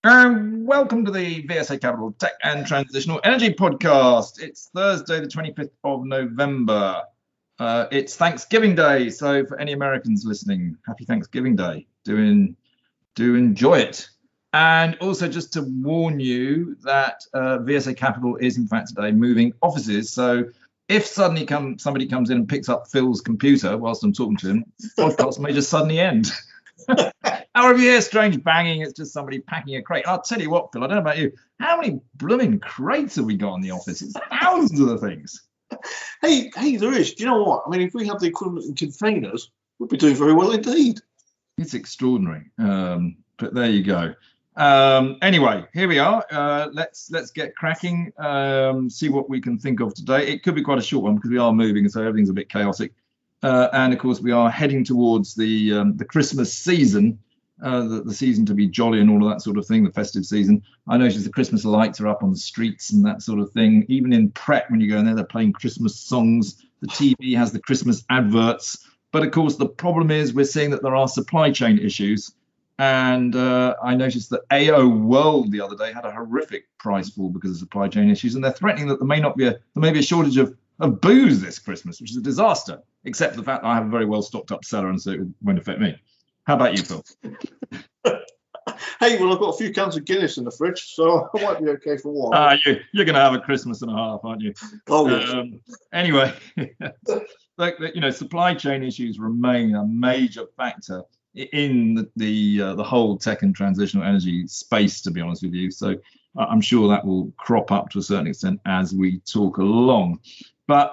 Welcome to the VSA Capital Tech and Transitional Energy Podcast. It's Thursday, the 25th of November. It's Thanksgiving Day, so for any Americans listening, happy Thanksgiving Day. Do enjoy it. And also just to warn you that VSA Capital is in fact today moving offices. So if suddenly somebody comes in and picks up Phil's computer whilst I'm talking to him, podcast may just suddenly end. Or if you hear strange banging, it's just somebody packing a crate. I'll tell you what, Phil, I don't know about you. How many blooming crates have we got in the office? It's thousands of the things. Hey, there is. Do you know what? I mean, if we have the equivalent in containers, we'd be doing very well indeed. It's extraordinary. But there you go. Anyway, here we are. Let's get cracking. See what we can think of today. It could be quite a short one because we are moving, so everything's a bit chaotic. And of course, we are heading towards the Christmas season. The season to be jolly and all of that sort of thing, the festive season. I noticed the Christmas lights are up on the streets and that sort of thing. Even in Pret, when you go in there, they're playing Christmas songs. The TV has the Christmas adverts. But of course, the problem is we're seeing that there are supply chain issues. And I noticed that AO World the other day had a horrific price fall because of supply chain issues. And they're threatening that there may be a shortage of booze this Christmas, which is a disaster, except for the fact that I have a very well stocked up cellar and so it won't affect me. How about you, Phil? Hey, well, I've got a few cans of Guinness in the fridge, so I might be okay for one. You're going to have a Christmas and a half, aren't you? Oh, yes. Anyway, supply chain issues remain a major factor in the whole tech and transitional energy space, to be honest with you. So I'm sure that will crop up to a certain extent as we talk along. But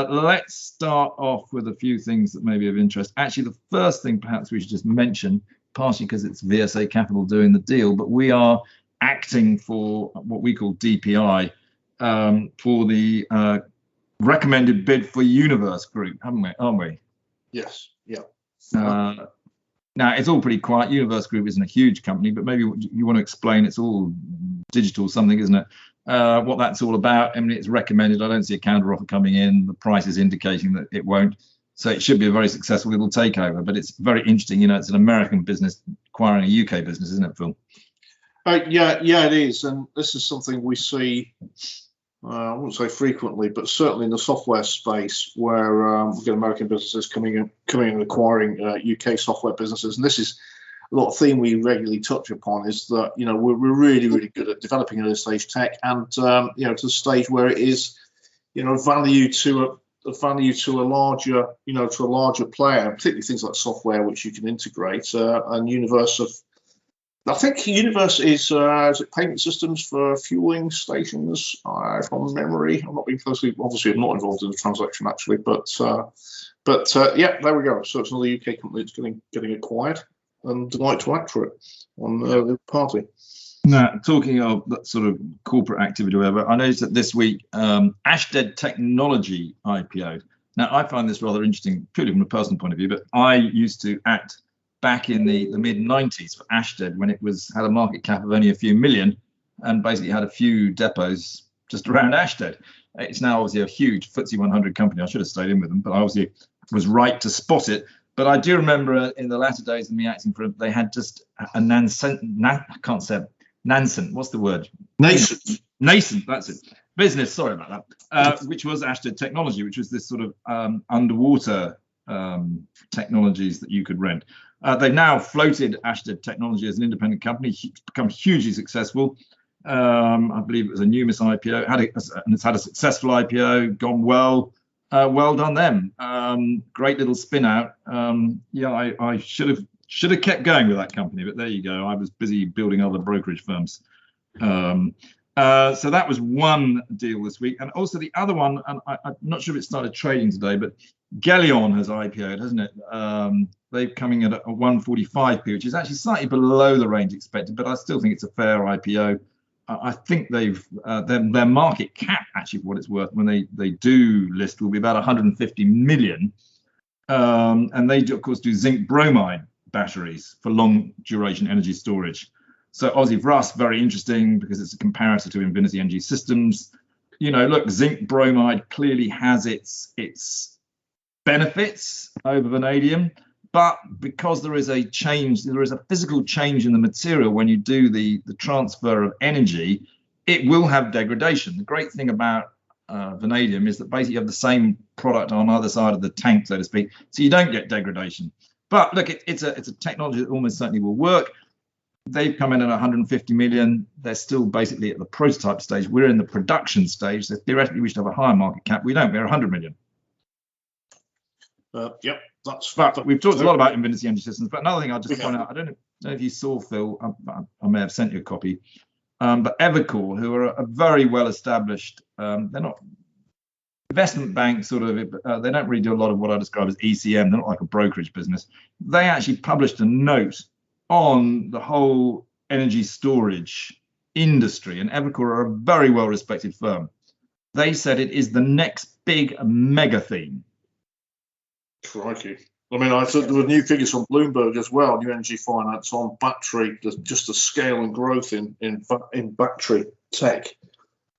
let's start off with a few things that may be of interest. Actually, the first thing perhaps we should just mention, partially because it's VSA Capital doing the deal, but we are acting for what we call DPI for the recommended bid for Universe Group, aren't we? Yes, yeah. Now, it's all pretty quiet. Universe Group isn't a huge company, but maybe you want to explain. It's all digital something, isn't it? What that's all about. I mean, it's recommended. I don't see a counter offer coming in. The price is indicating that it won't. So it should be a very successful little takeover. But it's very interesting. It's an American business acquiring a UK business, isn't it, Phil? Yeah, it is. And this is something we see, I wouldn't say frequently, but certainly in the software space where we get American businesses coming in and acquiring UK software businesses. And this is a lot of theme we regularly touch upon is that, we're really, really good at developing early stage tech and, to the stage where it is, value to a larger, player, particularly things like software, which you can integrate and I think Universe is it payment systems for fueling stations, from memory. I'm not being closely, obviously I'm not involved in the transaction actually, but yeah, there we go. So it's another UK company that's getting acquired and delight to act for it on the party. Now, talking of that sort of corporate activity or whatever, I noticed that this week Ashtead Technology IPO'd. Now, I find this rather interesting, purely from a personal point of view, but I used to act back in the mid-90s for Ashtead when it had a market cap of only a few million and basically had a few depots just around Ashtead. It's now obviously a huge FTSE 100 company. I should have stayed in with them, but I obviously was right to spot it. But I do remember in the latter days of me acting for it, they had just a nascent, what's the word? Nascent, that's it. Business, sorry about that, which was Ashtead Technology, which was this sort of underwater technologies that you could rent. They've now floated Ashtead Technology as an independent company, become hugely successful. I believe it was a Numis IPO, and it's had a successful IPO, gone well. Well done them. Great little spin out. I should have kept going with that company, but there you go. I was busy building other brokerage firms. So that was one deal this week, and also the other one. And I'm not sure if it started trading today, but Gelion has IPO'd, hasn't it? They're coming at a 145p, which is actually slightly below the range expected, but I still think it's a fair IPO. I think they've their market cap, actually, for what it's worth, when they do list, will be about 150 million. And they, of course, do zinc bromide batteries for long duration energy storage. So obviously for us, very interesting because it's a comparator to Invinity Energy Systems. Look, zinc bromide clearly has its benefits over vanadium, But because there is a change, there is a physical change in the material when you do the transfer of energy, it will have degradation. The great thing about vanadium is that basically you have the same product on either side of the tank, so to speak, so you don't get degradation. But look, it's a technology that almost certainly will work. They've come in at 150 million. They're still basically at the prototype stage. We're in the production stage, so theoretically we should have a higher market cap. We don't. We're 100 million. Yep, that's. But we've talked a lot about Invinity Energy Systems. But another thing I'll just point out, I don't know if you saw, Phil. I may have sent you a copy. But Evercore, who are a very well-established, they're not investment bank sort of. They don't really do a lot of what I describe as ECM. They're not like a brokerage business. They actually published a note on the whole energy storage industry, and Evercore are a very well-respected firm. They said it is the next big mega theme. Crikey. I mean, I thought there were new figures from Bloomberg as well, new energy finance on battery, just the scale and growth in battery tech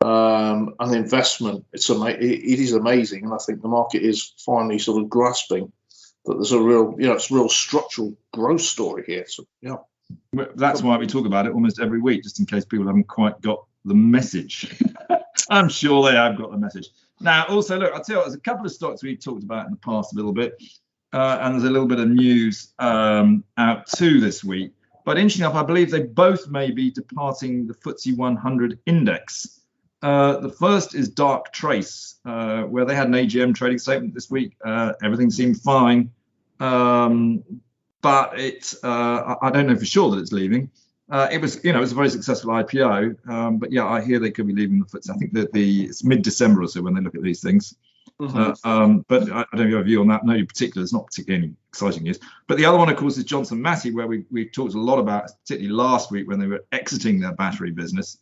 and investment. It is amazing, and I think the market is finally sort of grasping that there's a real, it's a real structural growth story here. So, yeah. That's why we talk about it almost every week, just in case people haven't quite got the message. I'm sure they have got the message. Now, also, look, I'll tell you what, there's a couple of stocks we've talked about in the past a little bit, and there's a little bit of news out too this week. But interesting enough, I believe they both may be departing the FTSE 100 index. The first is Dark Trace, where they had an AGM trading statement this week. Everything seemed fine, but I don't know for sure that it's leaving. It was a very successful IPO, but yeah, I hear they could be leaving the FTSE. I think that it's mid-December or so when they look at these things. Mm-hmm. But I don't know if you have a view on that. No, in particular, it's not particularly any exciting news. But the other one, of course, is Johnson Matthey, where we talked a lot about, particularly last week when they were exiting their battery business.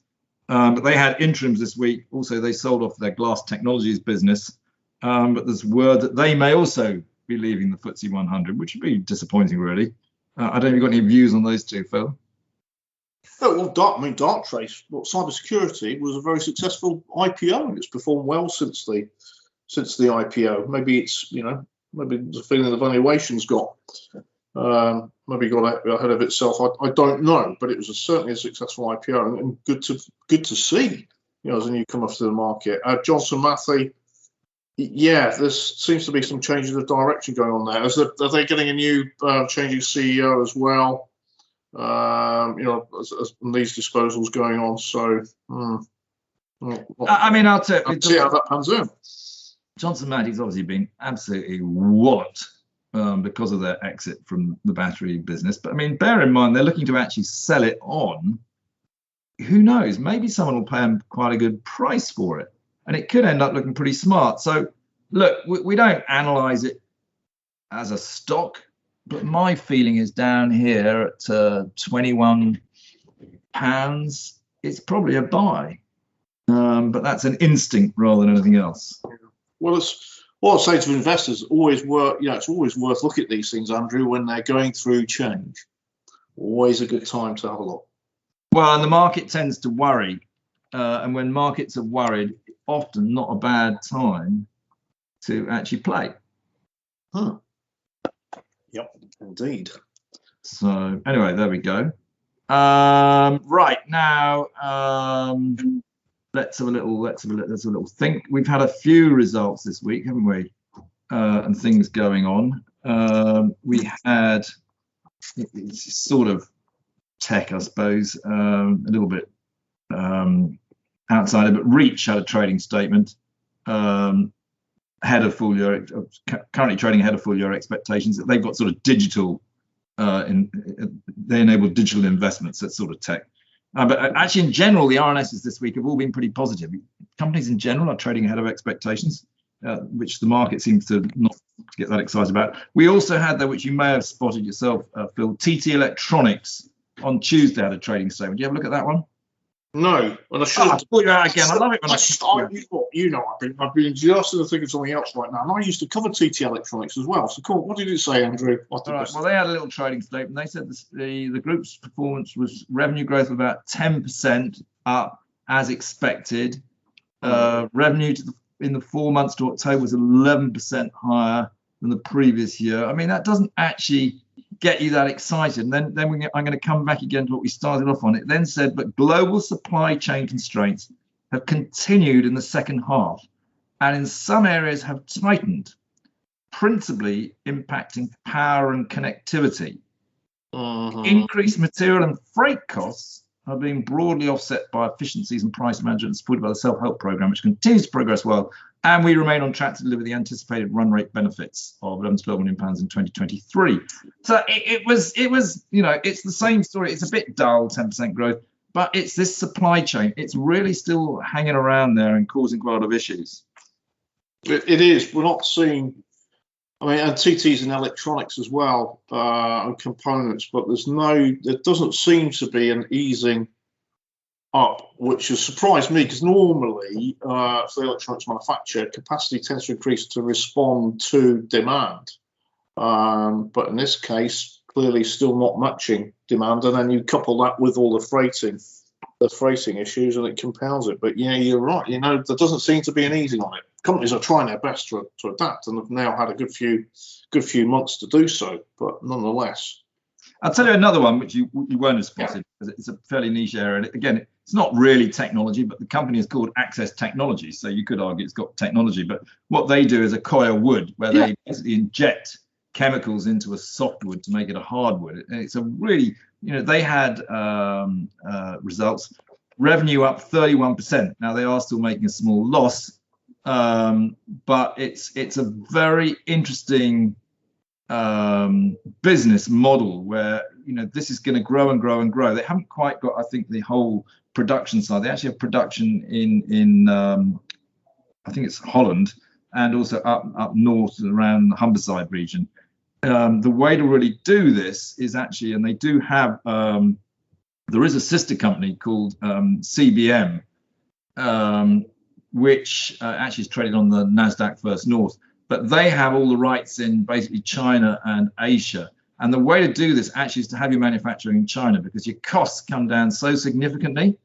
But they had interims this week. Also, they sold off their glass technologies business. But there's word that they may also be leaving the FTSE 100, which would be disappointing, really. I don't know if you've got any views on those two, Phil. Oh, well, Dark Trace, cybersecurity was a very successful IPO, and it's performed well since the IPO. Maybe it's maybe the feeling the valuation's got maybe got ahead of itself. I don't know, but it was certainly a successful IPO and good to see, as a newcomer to the market. Johnson Matthey, yeah, there seems to be some changes of direction going on there. Are they getting a new changing CEO as well? As these disposals going on. So, I mean, I'll see how that pans out. Johnson Matthey's obviously been absolutely walloped because of their exit from the battery business. But I mean, bear in mind, they're looking to actually sell it on. Who knows? Maybe someone will pay them quite a good price for it, and it could end up looking pretty smart. So, look, we don't analyze it as a stock. But my feeling is down here at £21. It's probably a buy, but that's an instinct rather than anything else. Well, what I say to investors, it's always worth looking at these things, Andrew, when they're going through change. Always a good time to have a look. Well, and the market tends to worry, and when markets are worried, often not a bad time to actually play. Huh. Yep, indeed. So anyway, there we go. Right now, let's have a little think. We've had a few results this week, haven't we? And things going on. We had it's sort of tech, I suppose, a little bit outside of it. But Reach had a trading statement. Ahead of full year, currently trading ahead of full year expectations. They've got sort of digital, they enable digital investments. That's sort of tech. But actually, in general, the RNSs this week have all been pretty positive. Companies in general are trading ahead of expectations, which the market seems to not get that excited about. We also had there, which you may have spotted yourself, Phil, TT Electronics on Tuesday had a trading statement. Do you have a look at that one? No, and I should. I'll pull you out again. I love it when I've been just to think of something else right now. And I used to cover TT Electronics as well. So cool. What did it say, Andrew? All right. Well, they had a little trading statement. They said the group's performance was revenue growth of about 10% up as expected. Revenue in the 4 months to October was 11% higher than the previous year. I mean, that doesn't actually get you that excited. And then I'm going to come back again to what we started off on. It then said, but global supply chain constraints have continued in the second half and in some areas have tightened, principally impacting power and connectivity. Increased material and freight costs are being broadly offset by efficiencies and price management supported by the self-help program, which continues to progress well. And we remain on track to deliver the anticipated run rate benefits of £11 to £12 million in 2023. So it was, it's the same story. It's a bit dull, 10% growth, but it's this supply chain. It's really still hanging around there and causing quite a lot of issues. It is. We're not seeing. I mean, and TTs and electronics as well, and components, but there doesn't seem to be an easing up, which has surprised me because normally for the electronics manufacturer, capacity tends to increase to respond to demand. But in this case, clearly still not matching demand. And then you couple that with all the freighting issues and it compounds it. But yeah, you're right. There doesn't seem to be an easing on it. Companies are trying their best to adapt and have now had a good few months to do so, but nonetheless. I'll tell you another one which you won't have spotted because it's a fairly niche area. And again, it's not really technology, but the company is called Access Technology. So you could argue it's got technology, but what they do is a coir wood where they basically inject chemicals into a softwood to make it a hardwood. And it's a really, they had results, revenue up 31%. Now they are still making a small loss. But it's a very interesting business model where this is going to grow and grow and grow. They haven't quite got, I think, the whole production side. They actually have production in I think it's Holland and also up north around the Humberside region. The way to really do this is actually, and they do have, there is a sister company called CBM. Which actually is traded on the NASDAQ First North, but they have all the rights in basically China and Asia. And the way to do this actually is to have your manufacturing in China because your costs come down so significantly.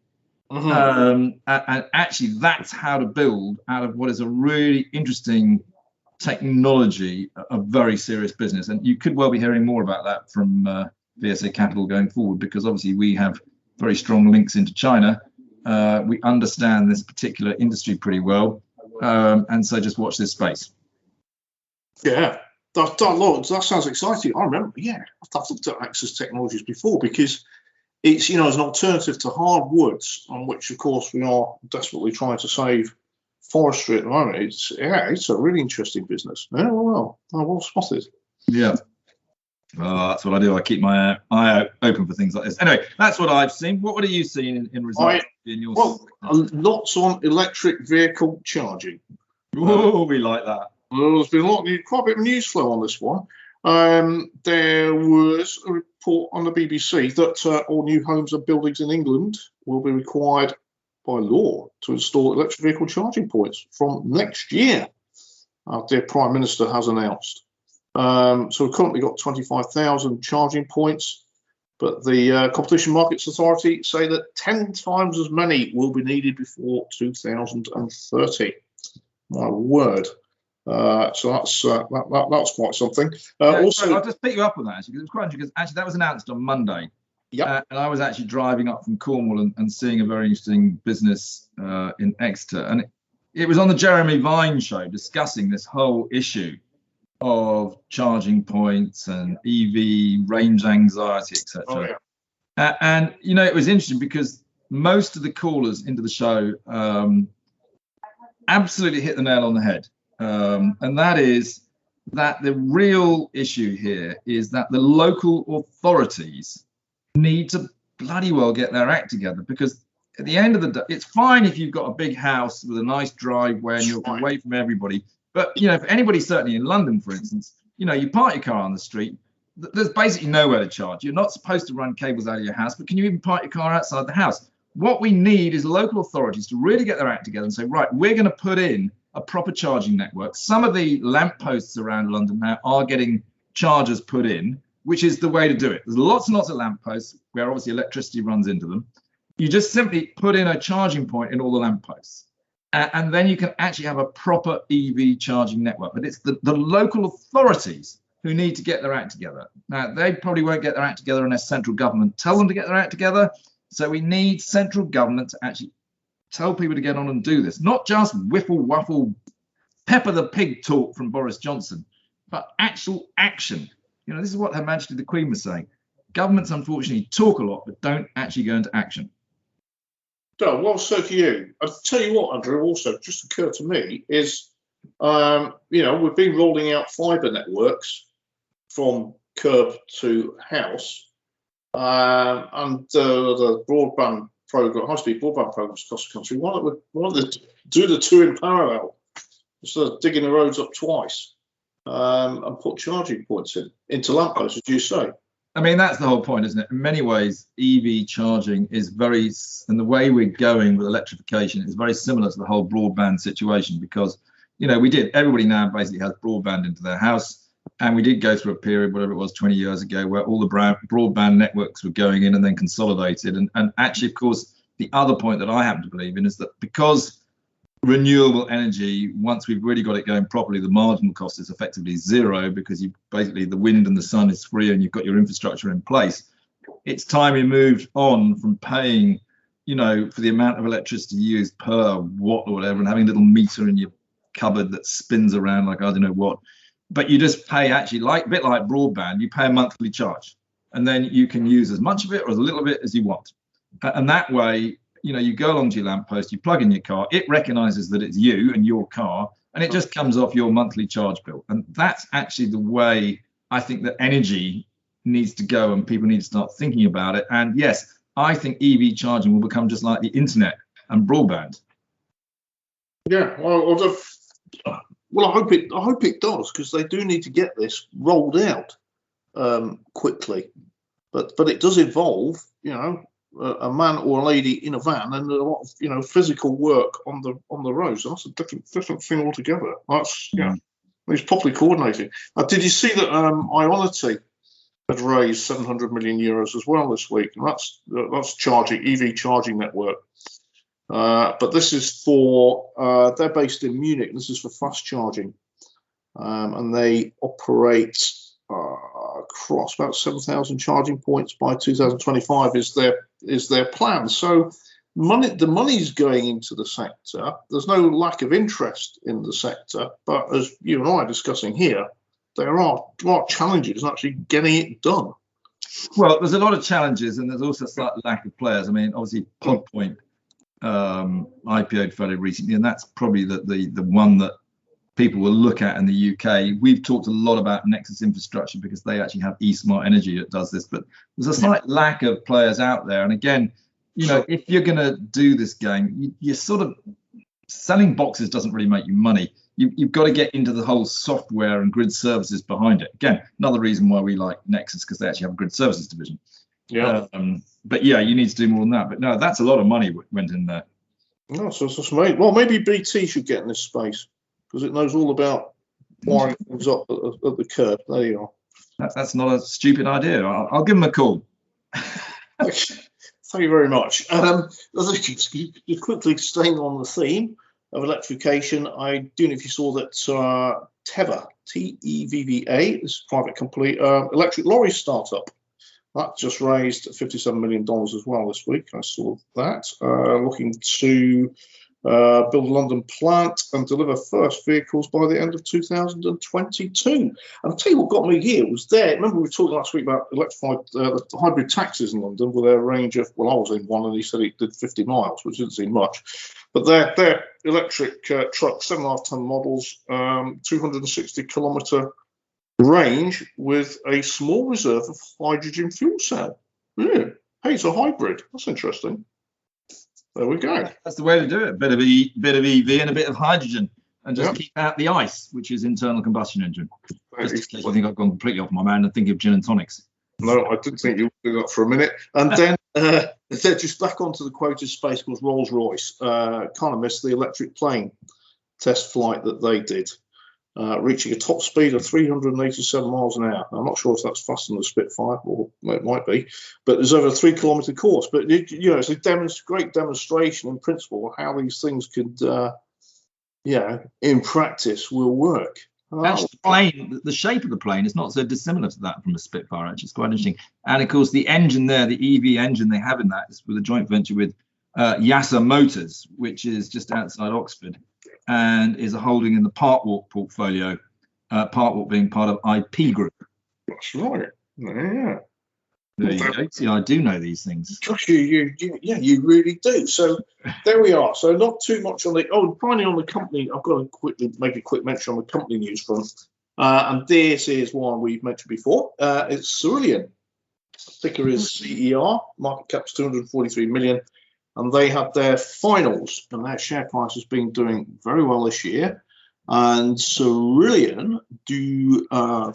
And actually, that's how to build out of what is a really interesting technology, a very serious business. And you could well be hearing more about that from VSA Capital going forward, because obviously we have very strong links into China. We understand this particular industry pretty well, and so just watch this space. Yeah, that sounds exciting. I remember, I've looked at Access Technologies before because it's, as an alternative to hardwoods, on which, of course, we are desperately trying to save forestry at the moment. It's a really interesting business. Yeah, well spotted. Yeah. That's what I do. I keep my eye open for things like this. Anyway, that's what I've seen. What are you seeing in results? Lots on electric vehicle charging. Oh, we like that. Well, there's been quite a bit of news flow on this one. There was a report on the BBC that all new homes and buildings in England will be required by law to install electric vehicle charging points from next year. Our dear Prime Minister has announced. So we've currently got 25,000 charging points, but the Competition Markets Authority say that 10 times as many will be needed before 2030. My word. So that's quite something. Also, I'll just pick you up on that actually, because it was quite interesting. Because actually, that was announced on Monday. Yeah. And I was actually driving up from Cornwall and seeing a very interesting business in Exeter, and it was on the Jeremy Vine show discussing this whole issue of charging points and EV range anxiety, etc. Oh, yeah. And it was interesting because most of the callers into the show absolutely hit the nail on the head. And that is that the real issue here is that the local authorities need to bloody well get their act together, because at the end of the day, it's fine if you've got a big house with a nice driveway and you're away from everybody. But, for anybody, certainly in London, for instance, you park your car on the street, there's basically nowhere to charge. You're not supposed to run cables out of your house, but can you even park your car outside the house? What we need is local authorities to really get their act together and say, right, we're going to put in a proper charging network. Some of the lampposts around London now are getting chargers put in, which is the way to do it. There's lots and lots of lampposts where obviously electricity runs into them. You just simply put in a charging point in all the lampposts. And then you can actually have a proper EV charging network. But it's the local authorities who need to get their act together. Now, they probably won't get their act together unless central government tell them to get their act together. So we need central government to actually tell people to get on and do this, not just whiffle waffle, pepper the pig talk from Boris Johnson, but actual action. You know, this is what Her Majesty the Queen was saying. Governments, unfortunately, talk a lot, but don't actually go into action. Well said to you. I'll tell you what, Andrew, also just occurred to me is, we've been rolling out fibre networks from curb to house, and the broadband program, high-speed broadband programs across the country. Why don't we do the two in parallel instead of digging the roads up twice, and put charging points into lampposts, as you say? I mean, that's the whole point, isn't it? In many ways, EV charging is and the way we're going with electrification is very similar to the whole broadband situation, because, everybody now basically has broadband into their house. And we did go through a period, whatever it was, 20 years ago, where all the broadband networks were going in and then consolidated. And actually, of course, the other point that I happen to believe in is that because renewable energy, once we've really got it going properly, the marginal cost is effectively zero, because the wind and the sun is free and you've got your infrastructure in place. It's time we moved on from paying, for the amount of electricity used per watt or whatever, and having a little meter in your cupboard that spins around like I don't know what. But you just pay, actually, a bit like broadband, you pay a monthly charge, and then you can use as much of it or as a little bit as you want. And that way, you go along to your lamppost, you plug in your car, it recognizes that it's you and your car, and it just comes off your monthly charge bill. And that's actually the way I think that energy needs to go, and people need to start thinking about it. And yes, I think EV charging will become just like the internet and broadband. Yeah, well, I hope it does, because they do need to get this rolled out quickly. But it does involve, a man or a lady in a van and a lot of physical work on the roads. That's a different thing altogether. That's it's properly coordinating. Did you see that Ionity had raised 700 million euros as well this week? And that's EV charging network. But this is for they're based in Munich. This is for fast charging, and they operate across about 7,000 charging points by 2025 is their plan. So the money's going into the sector. There's no lack of interest in the sector, but as you and I are discussing here, there are challenges in actually getting it done. Well, there's a lot of challenges, and there's also a slight lack of players. I mean, obviously, Podpoint IPO'd fairly recently, and that's probably the one that people will look at in the UK. We've talked a lot about Nexus Infrastructure because they actually have eSmart Energy that does this, but there's a slight lack of players out there. And again, if you're going to do this game, you're sort of selling boxes doesn't really make you money. You've got to get into the whole software and grid services behind it. Again, another reason why we like Nexus, because they actually have a grid services division. Yeah. But yeah, you need to do more than that. But no, that's a lot of money went in there. No, so well, maybe BT should get in this space, because it knows all about wiring things up at the curb. There you are. That's not a stupid idea. I'll give them a call. Thank you very much. Just quickly staying on the theme of electrification, I do know if you saw that Teva, TEVVA, this is a private company, electric lorry startup, that just raised $57 million as well this week. I saw that. Looking to build a London plant and deliver first vehicles by the end of 2022. And I'll tell you what got me here was remember we were talking last week about electrified hybrid taxis in London with their range of, well, I was in one and he said it did 50 miles, which didn't seem much. But they're electric trucks, 7.5-ton models, 260 kilometre range with a small reserve of hydrogen fuel cell. Yeah. Hey, it's a hybrid. That's interesting. There we go. That's the way to do it. Bit of EV and a bit of hydrogen, and just keep out the ICE, which is internal combustion engine. Just in case I think I've gone completely off my man and think of gin and tonics. No, I didn't think you would do that for a minute. And then they're just back onto the quoted space because Rolls-Royce kind of missed the electric plane test flight that they did, reaching a top speed of 387 miles an hour. I'm not sure if that's faster than the Spitfire, or it might be, but there's over a 3-kilometre course. But it's a great demonstration in principle of how these things could in practice will work. Actually, the shape of the plane is not so dissimilar to that from a Spitfire. Actually, it's quite interesting. And of course, the engine there, the EV engine they have in that, is with a joint venture with VSA Motors, which is just outside Oxford, and is a holding in the Parkwalk portfolio. Parkwalk being part of IP Group. That's right. Yeah. There you go. See, I do know these things. Gosh, you really do. So there we are. So not too much on the. Oh, finally on the company, I've got to quickly make a quick mention on the company news front. And this is one we've mentioned before. It's Cerulean. Ticker is CER. Market cap's 243 million, and they had their finals, and their share price has been doing very well this year. And Cerulean,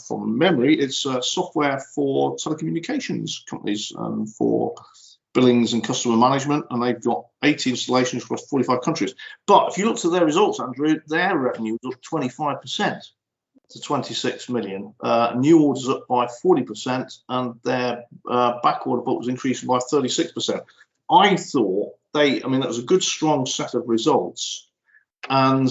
from memory, it's software for telecommunications companies and for billings and customer management, and they've got 80 installations across 45 countries. But if you look at their results, Andrew, their revenue was up 25% to 26 million. New orders up by 40%, and their back order book was increasing by 36%. I thought that was a good, strong set of results, and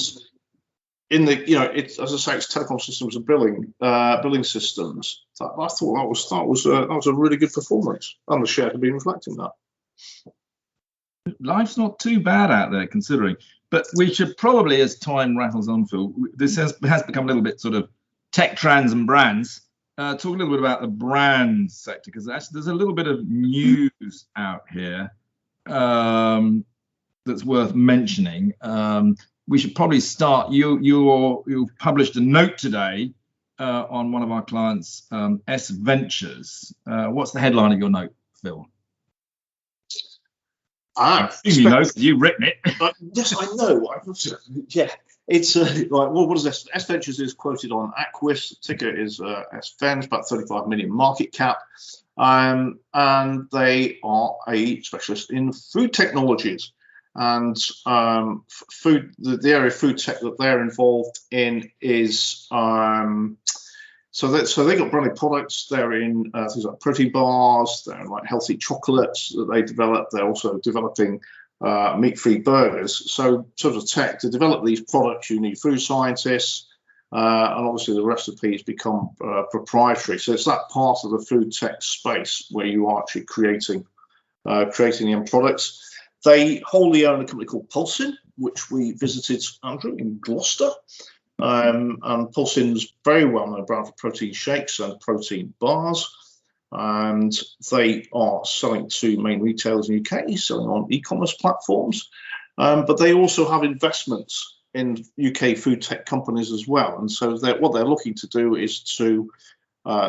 in the, it's, as I say, it's telecom systems and billing systems. I thought that was a really good performance, and the share had been reflecting that. Life's not too bad out there, considering. But we should probably, as time rattles on, Phil, this has become a little bit sort of tech, trans, and brands. Talk a little bit about the brand sector, because actually there's a little bit of news out here that's worth mentioning. We should probably start. You published a note today on one of our clients, S Ventures. What's the headline of your note, Phil? You know, you've written it. Yes, I know. Yeah, it's what is this? S Ventures is quoted on Aquis. Ticker is SVENS, about 35 million market cap, and they are a specialist in food technologies. And food, the area of food tech that they're involved in is so they got branded products. They're in things like protein bars. They're in like healthy chocolates that they develop. They're also developing meat-free burgers. So in terms of tech, to develop these products, you need food scientists, and obviously the recipes become proprietary. So it's that part of the food tech space where you are actually creating the end products. They wholly own a company called Pulsin, which we visited, Andrew, in Gloucester. And Pulsin's very well known brand for protein shakes and protein bars. And they are selling to main retailers in the UK, selling on e-commerce platforms. But they also have investments in UK food tech companies as well. And so what they're looking to do is to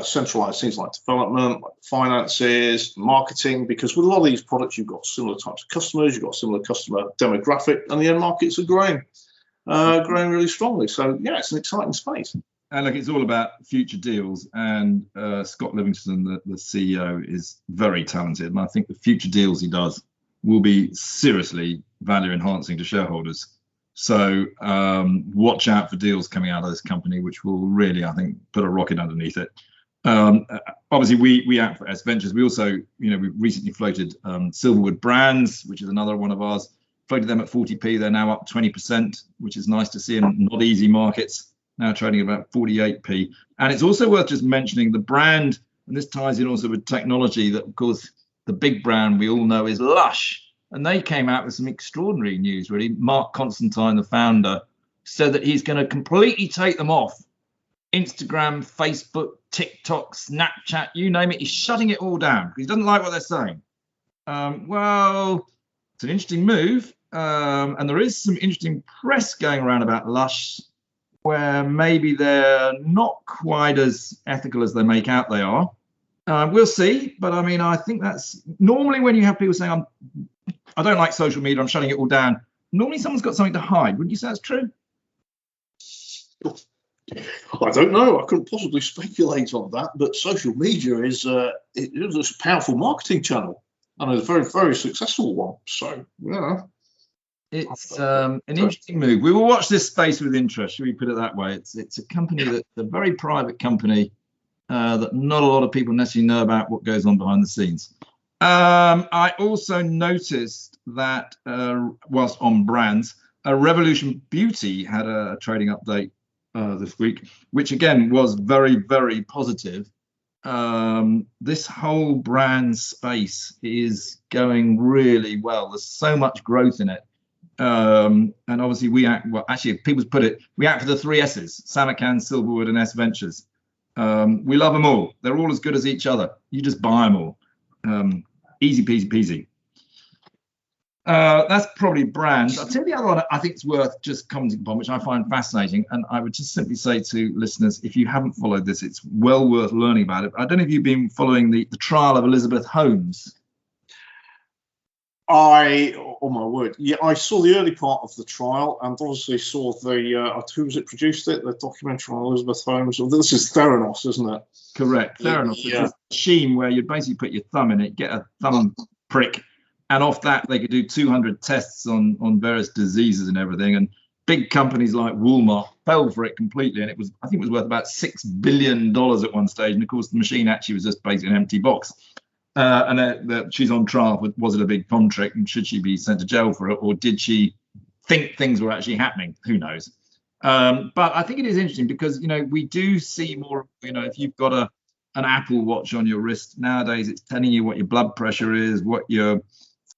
centralize things like development, like finances, marketing, because with a lot of these products, you've got similar types of customers, you've got similar customer demographic, and the end markets are growing really strongly. So yeah, it's an exciting space. And look, it's all about future deals, and Scott Livingston, the CEO, is very talented, and I think the future deals he does will be seriously value enhancing to shareholders. So watch out for deals coming out of this company, which will really, I think, put a rocket underneath it. Obviously, we act for S Ventures. We also, we recently floated Silverwood Brands, which is another one of ours. Floated them at 40p. They're now up 20%, which is nice to see in not easy markets. Now trading about 48p. And it's also worth just mentioning the brand, and this ties in also with technology, that of course the big brand we all know is Lush. And they came out with some extraordinary news, really. Mark Constantine, the founder, said that he's going to completely take them off Instagram, Facebook, TikTok, Snapchat, you name it. He's shutting it all down because he doesn't like what they're saying. Well, it's an interesting move. And there is some interesting press going around about Lush, where maybe they're not quite as ethical as they make out they are. We'll see. But I mean, I think that's normally when you have people saying, I don't like social media, I'm shutting it all down. Normally someone's got something to hide. Wouldn't you say that's true? I don't know. I couldn't possibly speculate on that. But social media is a powerful marketing channel, and a very, very successful one. So, yeah. It's an interesting move. We will watch this space with interest, should we put it that way. It's a company that's a very private company that not a lot of people necessarily know about what goes on behind the scenes. I also noticed that whilst on brands, Revolution Beauty had a trading update this week, which again was very, very positive. This whole brand space is going really well. There's so much growth in it. And obviously we act, well, actually, people put it, we act for the 3 S's, Samarkand, Silverwood, and S Ventures. We love them all. They're all as good as each other. You just buy them all. Easy peasy peasy. That's probably brands. I'll tell you the other one I think it's worth just commenting upon, which I find fascinating. And I would just simply say to listeners, if you haven't followed this, it's well worth learning about it. I don't know if you've been following the trial of Elizabeth Holmes. Oh my word, yeah, I saw the early part of the trial and obviously saw the who was it produced it, the documentary on Elizabeth Holmes. This is Theranos, isn't it? Correct, Theranos. Yeah. It's a machine where you basically put your thumb in it, get a thumb prick, and off that they could do 200 tests on various diseases and everything. And big companies like Walmart fell for it completely, and I think it was worth about $6 billion at one stage. And of course, the machine actually was just basically an empty box. And she's on trial. Was it a big con trick, and should she be sent to jail for it, or did she think things were actually happening? Who knows? But I think it is interesting because we do see more. If you've got an Apple Watch on your wrist nowadays, it's telling you what your blood pressure is, what your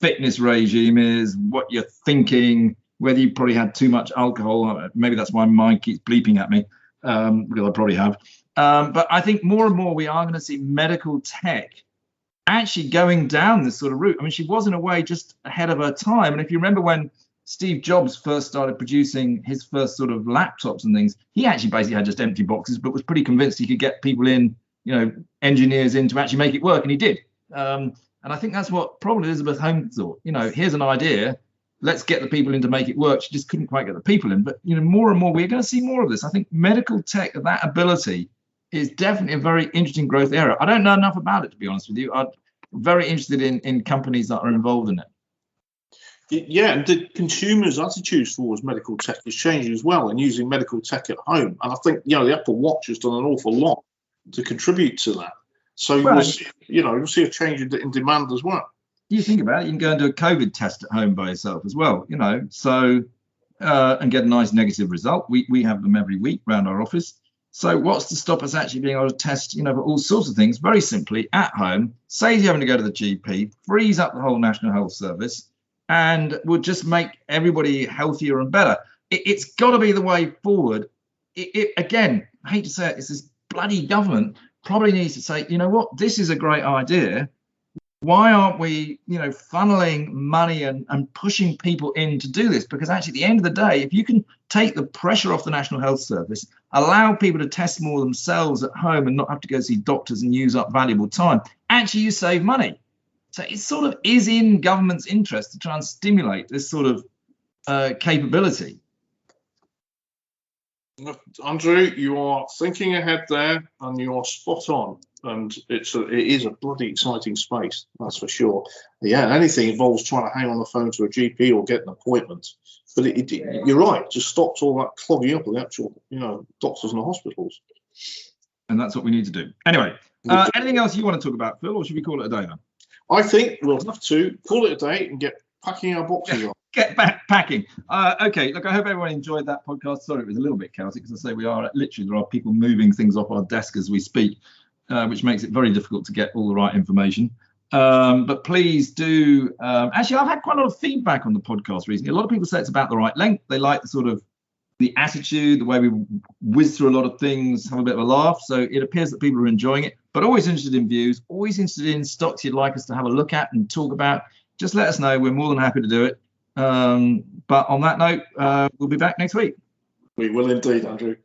fitness regime is, what you're thinking, whether you probably had too much alcohol. Maybe that's why mine keeps bleeping at me, because I probably have. But I think more and more we are going to see medical tech actually going down this sort of route. I mean, she was in a way just ahead of her time. And if you remember when Steve Jobs first started producing his first sort of laptops and things, he actually basically had just empty boxes, but was pretty convinced he could get people in, engineers in to actually make it work. And he did. And I think that's what probably Elizabeth Holmes thought. Here's an idea. Let's get the people in to make it work. She just couldn't quite get the people in. But, more and more, we're going to see more of this. I think medical tech, that ability, is definitely a very interesting growth area. I don't know enough about it, to be honest with you. I'm very interested in companies that are involved in it. Yeah, and the consumers' attitudes towards medical tech is changing as well, and using medical tech at home. And I think the Apple Watch has done an awful lot to contribute to that. So you'll see a change in demand as well. You think about it, you can go and do a COVID test at home by yourself as well. So and get a nice negative result. We have them every week around our office. So what's to stop us actually being able to test, for all sorts of things very simply at home, saves you having to go to the GP, frees up the whole National Health Service, and will just make everybody healthier and better. It's got to be the way forward. Again, I hate to say it, it's this bloody government probably needs to say, what, this is a great idea. Why aren't we, funneling money and pushing people in to do this? Because actually, at the end of the day, if you can take the pressure off the National Health Service, allow people to test more themselves at home and not have to go see doctors and use up valuable time, actually you save money. So it sort of is in government's interest to try and stimulate this sort of capability. Andrew, you are thinking ahead there, and you are spot on. And it is a bloody exciting space, that's for sure. Yeah, anything involves trying to hang on the phone to a GP or get an appointment. But you're right, it just stops all that clogging up with the actual, doctors and the hospitals. And that's what we need to do. Anyway, anything else you want to talk about, Phil, or should we call it a day then? I think we'll have to call it a day and get packing our boxes on. Get back packing. Okay, look, I hope everyone enjoyed that podcast. Sorry, it was a little bit chaotic, because I say there are people moving things off our desk as we speak, which makes it very difficult to get all the right information. But please do. Actually, I've had quite a lot of feedback on the podcast recently. A lot of people say it's about the right length. They like the attitude, the way we whiz through a lot of things, have a bit of a laugh. So it appears that people are enjoying it, but always interested in views, always interested in stocks you'd like us to have a look at and talk about. Just let us know. We're more than happy to do it. But on that note, we'll be back next week. We will indeed, Andrew.